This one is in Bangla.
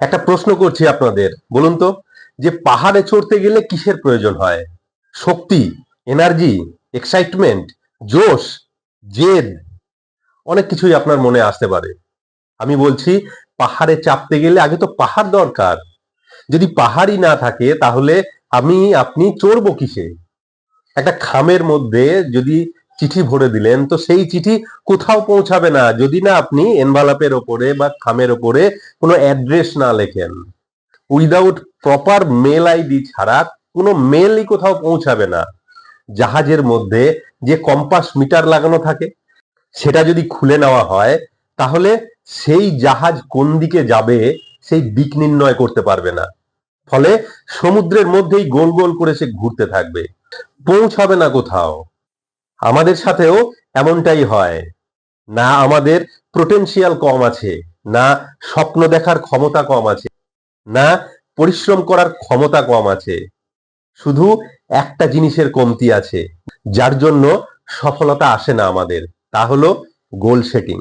একটা প্রশ্ন করছি আপনাদের, বলুন তো, যে পাহাড়ে চড়তে গেলে কিসের প্রয়োজন হয়? শক্তি, এনার্জি, এক্সাইটমেন্ট, জোশ, জেদ, অনেক কিছুই আপনার মনে আসতে পারে। আমি বলছি, পাহাড়ে চাপতে গেলে আগে তো পাহাড় দরকার। যদি পাহাড়ই না থাকে তাহলে আপনি চড়বো কিসে? একটা খামের মধ্যে যদি চিঠি ভরে দিলেন, তো সেই চিঠি কোথাও পৌঁছাবে না যদি না আপনি এনভালাপের ওপরে বা খামের ওপরে কোনো অ্যাড্রেস না লেখেন। উইদাউট প্রপার মেল আইডি ছাড়া কোনো মেলই কোথাও পৌঁছাবে না। জাহাজের মধ্যে যে কম্পাস মিটার লাগানো থাকে, সেটা যদি খুলে নেওয়া হয়, তাহলে সেই জাহাজ কোন দিকে যাবে সেই দিক নির্ণয় করতে পারবে না। ফলে সমুদ্রের মধ্যেই গোল গোল করে সে ঘুরতে থাকবে, পৌঁছাবে না কোথাও। আমাদের সাথেও এমনটাই হয়। না আমাদের পোটেনশিয়াল কম আছে, না স্বপ্ন দেখার ক্ষমতা কম আছে, না পরিশ্রম করার ক্ষমতা কম আছে। শুধু একটা জিনিসের কমতি আছে, যার জন্য সফলতা আসে না আমাদের। তা হলো গোল সেটিং।